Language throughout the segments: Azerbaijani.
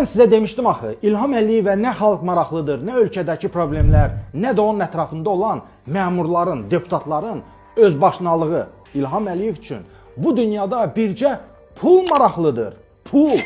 Mən sizə demişdim axı, İlham Əliyevə nə xalq maraqlıdır, nə ölkədəki problemlər, nə də onun ətrafında olan məmurların, deputatların özbaşınalığı. İlham Əliyev üçün bu dünyada bircə pul maraqlıdır. Pul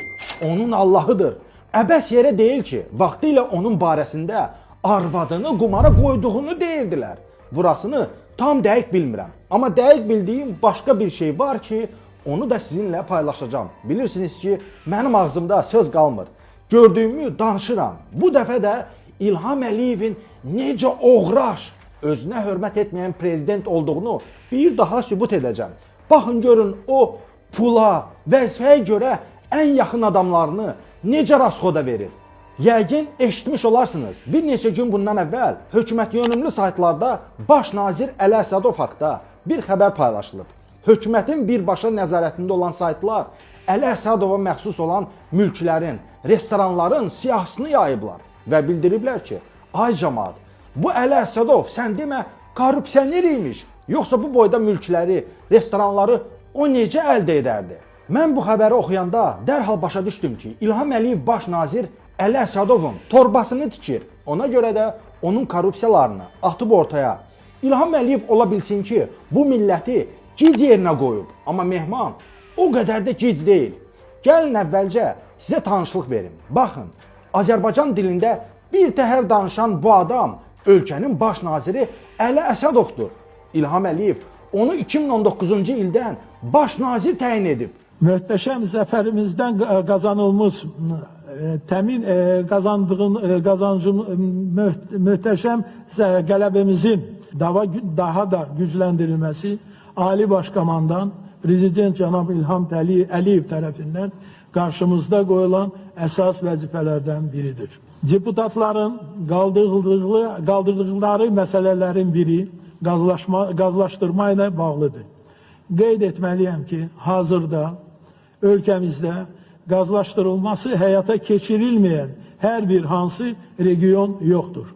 onun Allahıdır. Əbəs yerə deyil ki, vaxtilə onun barəsində arvadını qumara qoyduğunu deyirdilər. Burasını tam dəqiq bilmirəm. Amma dəqiq bildiyim başqa bir şey var ki, onu da sizinlə paylaşacağım. Bilirsiniz ki, mənim ağzımda söz qalmır. Gördüyümü danışıram. Bu dəfə də İlham Əliyevin necə oğraş, özünə hörmət etməyən prezident olduğunu bir daha sübut edəcəm. Baxın görün o pula, vəzifəyə görə ən yaxın adamlarını necə rasxoda verir. Yəqin eşitmiş olarsınız. Bir neçə gün bundan əvvəl hökumət yönümlü saytlarda baş nazir Əli Əsədov haqda bir xəbər paylaşılıb. Hökumətin birbaşa nəzarətində olan saytlar Əli Əsədova məxsus olan mülklərin, restoranların siyahısını yayıblar və bildiriblər ki, ay cəmaət, bu Əli Əsədov sən demə korrupsioner imiş, yoxsa bu boyda mülkləri, restoranları o necə əldə edərdi? Mən bu xəbəri oxuyanda dərhal başa düşdüm ki, İlham Əliyev baş nazir Əli Əsədovun torbasını tikir. Ona görə də onun korrupsiyalarını atıb ortaya. İlham Əliyev ola bilsin ki, bu milləti gic yerinə qoyub. Amma Mehman o qədər də gic deyil. Gəlin əvvəlcə sizə tanışlıq verim. Baxın, Azərbaycan dilində bir təhər danışan bu adam ölkənin baş naziri Əli Əsədovdur. İlham Əliyev onu 2019-cu ildən baş nazir təyin edib. Möhtəşəm zəfərimizdən qazanılmış təmin qazancın möhtəşəm qələbəmizin daha da gücləndirilməsi Ali Başkomandan Prezident cənab İlham Əliyev tərəfindən qarşımızda qoyulan əsas vəzifələrdən biridir. Deputatların qaldırdıqları məsələlərin biri qazlaşdırma ilə bağlıdır. Qeyd etməliyəm ki, hazırda ölkəmizdə qazlaşdırılması həyata keçirilməyən hər bir hansı region yoxdur.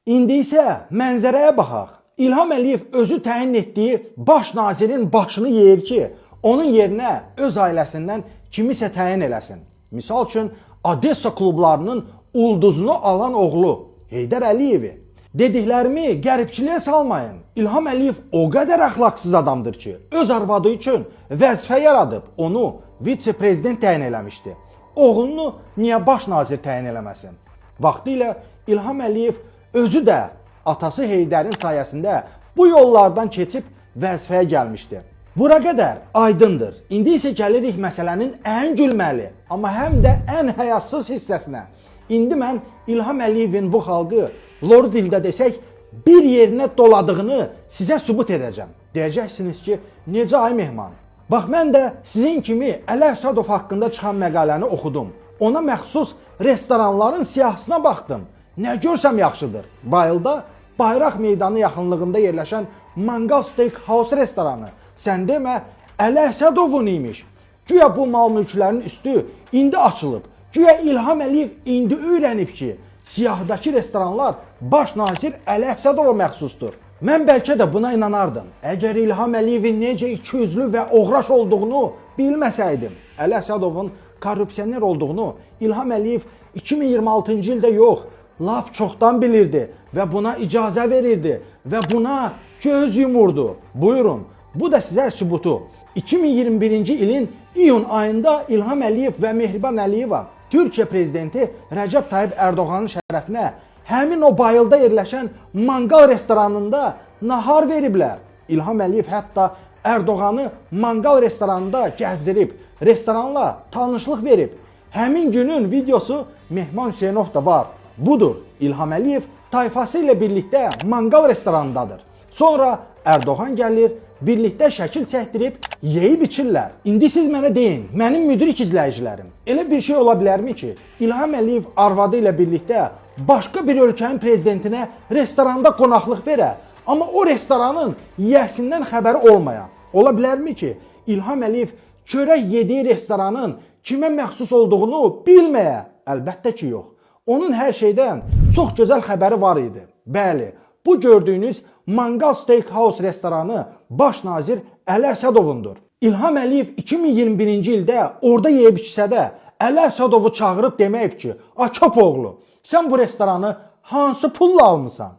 İndi isə mənzərəyə baxaq. İlham Əliyev özü təyin etdiyi baş nazirin başını yeyir ki, onun yerinə öz ailəsindən kimisə təyin eləsin. Misal üçün, Odessa klublarının ulduzunu alan oğlu Heydər Əliyevi. Dediklərimi qəribçiliyə salmayın. İlham Əliyev o qədər əxlaqsız adamdır ki, öz arvadı üçün vəzifə yaradıb, onu vitse-prezident təyin eləmişdi. Oğlunu niyə baş nazir təyin eləməsin? Vaxtilə İlham Əliyev özü də atası Heydərin sayəsində bu yollardan keçib vəzifəyə gəlmişdi. Bura qədər aydındır. İndi isə gəlirik məsələnin ən gülməli, amma həm də ən həyasız hissəsinə. İndi mən İlham Əliyevin bu xalqı, lor dildə desək, bir yerinə doladığını sizə sübut edəcəm. Deyəcəksiniz ki, necə ay Mehman? Bax, mən də sizin kimi Əli Əsədov haqqında çıxan məqaləni oxudum. Ona məxsus restoranların siyahısına baxdım. Nə görsəm yaxşıdır. Bayılda Bayraq meydanı yaxınlığında yerləşən Mangal Steakhouse restoranı. Sən demə, Əli Əsədovun imiş. Güya bu mal mülklərin üstü indi açılıb. Güya İlham Əliyev indi öyrənib ki, siyahdakı restoranlar baş nazir Əli Əsədova məxsusdur. Mən bəlkə də buna inanardım. Əgər İlham Əliyevin necə ikiyüzlü və oğraş olduğunu bilməsəydim, Əli Əsədovun korrupsioner olduğunu İlham Əliyev 2026-cı ildə yox, lap çoxdan bilirdi və buna icazə verirdi və buna göz yumurdu. Buyurun, bu da sizə sübutu. 2021-ci ilin iyun ayında İlham Əliyev və Mehriban Əliyeva Türkiyə prezidenti Rəcəb Tayyip Ərdoğanın şərəfinə həmin o bayılda yerləşən mangal restoranında nahar veriblər. İlham Əliyev hətta Ərdoğanı mangal restoranında gəzdirib, restoranla tanışlıq verib. Həmin günün videosu Mehman Hüseynov da var. Budur, İlham Əliyev tayfası ilə birlikdə mangal restoranındadır. Sonra Ərdoğan gəlir, birlikdə şəkil çəkdirib, yeyib içirlər. İndi siz mənə deyin, mənim müdrik izləyicilərim, elə bir şey ola bilərmi ki, İlham Əliyev arvadı ilə birlikdə başqa bir ölkənin prezidentinə restoranda qonaqlıq verə, amma o restoranın yiyəsindən xəbəri olmayan? Ola bilərmi ki, İlham Əliyev çörək yediyi restoranın kimə məxsus olduğunu bilməyə? Əlbəttə ki, yox. Onun hər şeydən çox gözəl xəbəri var idi. Bəli, bu gördüyünüz Mangal Steakhouse restoranı baş nazir Əli Əsədovundur. İlham Əliyev 2021-ci ildə orada yeyib içsə də, Əli Əsədovu çağırıb deməyib ki, "Akop oğlu, sən bu restoranı hansı pulla almısan?"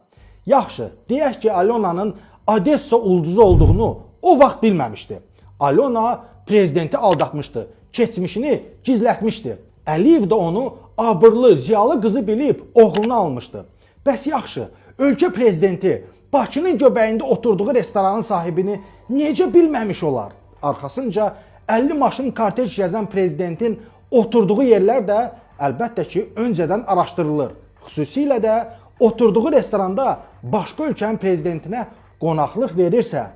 Yaxşı, deyək ki, Alyonanın Odessa ulduzu olduğunu o vaxt bilməmişdi. Alyona prezidenti aldatmışdı, keçmişini gizlətmişdi. Əliyev də onu abırlı, ziyalı qızı bilib oğlunu almışdı. Bəs yaxşı, ölkə prezidenti Bakının göbəyində oturduğu restoranın sahibini necə bilməmiş olar? Arxasınca 50 maşın kortej gəzən prezidentin oturduğu yerlər də əlbəttə ki, öncədən araşdırılır. Xüsusilə də oturduğu restoranda başqa ölkənin prezidentinə qonaqlıq verirsə,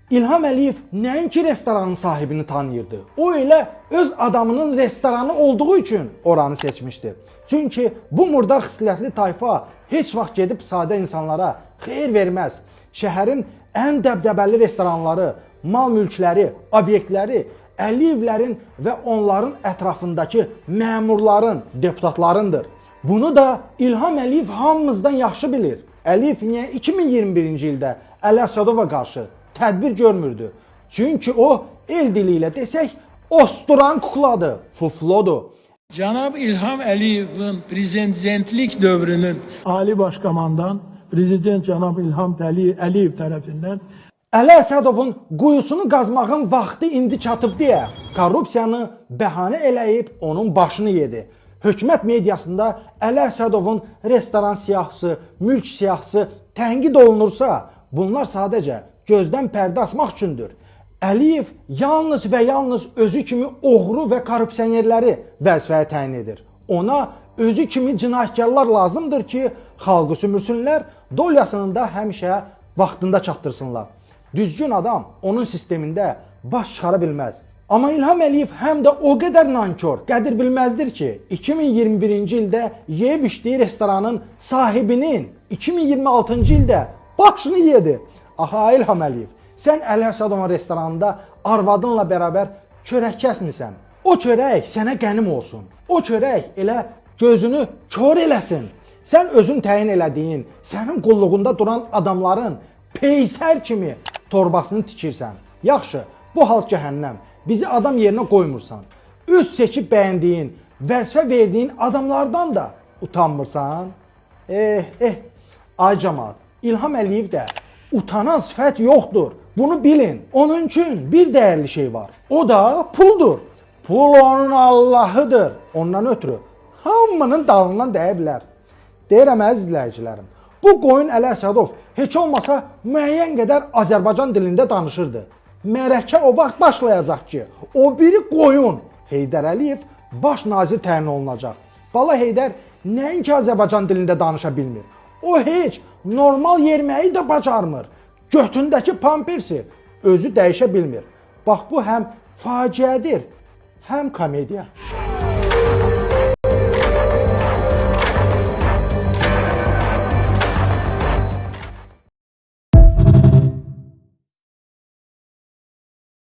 İlham Əliyev nəinki restoranın sahibini tanıyırdı. O elə öz adamının restoranı olduğu üçün oranı seçmişdi. Çünki bu murdar xislətli tayfa heç vaxt gedib sadə insanlara xeyir verməz. Şəhərin ən dəbdəbəli restoranları, mal mülkləri, obyektləri Əliyevlərin və onların ətrafındakı məmurların, deputatlarındır. Bunu da İlham Əliyev hamımızdan yaxşı bilir. Əliyev niyə 2021-ci ildə Əli Əsədova qarşı tədbir görmürdü? Çünki o el dili ilə desək, osturan kukladır, fuflodur. Cənab İlham Əliyevin prezidentlik dövrünün Ali Başkomandan Prezident Cənab İlham Əliyev tərəfindən Əli Əsədovun quyusunu qazmağın vaxtı indi çatıb deyə korrupsiyanı bəhanə eləyib onun başını yedi. Hökumət mediasında Əli Əsədovun restoran siyahısı, mülk siyahısı tənqid olunursa, bunlar sadəcə gözdən pərdə asmaq üçündür. Əliyev yalnız və yalnız özü kimi oğru və korrupsionerləri vəzifəyə təyin edir. Ona özü kimi cinayətkarlar lazımdır ki, xalqı sümürsünlər, dolyasını da həmişə vaxtında çatdırsınlar. Düzgün adam onun sistemində baş çıxara bilməz. Amma İlham Əliyev həm də o qədər nankor, qədir bilməzdir ki, 2021-ci ildə yeyib içdiyi restoranın sahibinin 2026-cı ildə başını yedi. Aha İlham Əliyev, sən Əli Əsədovun restoranında arvadınla bərabər çörək kəsmisən. O çörək sənə qənim olsun. O çörək elə gözünü kör eləsin. Sən özün təyin elədiyin, sənin qulluğunda duran adamların peysər kimi torbasını tikirsən. Yaxşı, bu hal cəhənnəm. Bizi adam yerinə qoymursan. Öz seçib bəyəndiyin, vəzifə verdiyin adamlardan da utanmırsan. Ay cəmaat, İlham Əliyev də utanan sifət yoxdur. Bunu bilin. Onun üçün bir dəyərli şey var. O da puldur. Pul onun Allahıdır. Ondan ötürü hamının dalından dəyə bilər. Deyirəm əziz izləyicilərim, bu qoyun Əli Əsədov heç olmasa müəyyən qədər Azərbaycan dilində danışırdı. Mərəkə o vaxt başlayacaq ki, o biri qoyun Heydər Əliyev baş nazir təyin olunacaq. Bala Heydər nəinki Azərbaycan dilində danışa bilmir. O heç normal yerməyi də bacarmır. Götündəki pampersi özü dəyişə bilmir. Bax bu həm faciədir, həm komediya.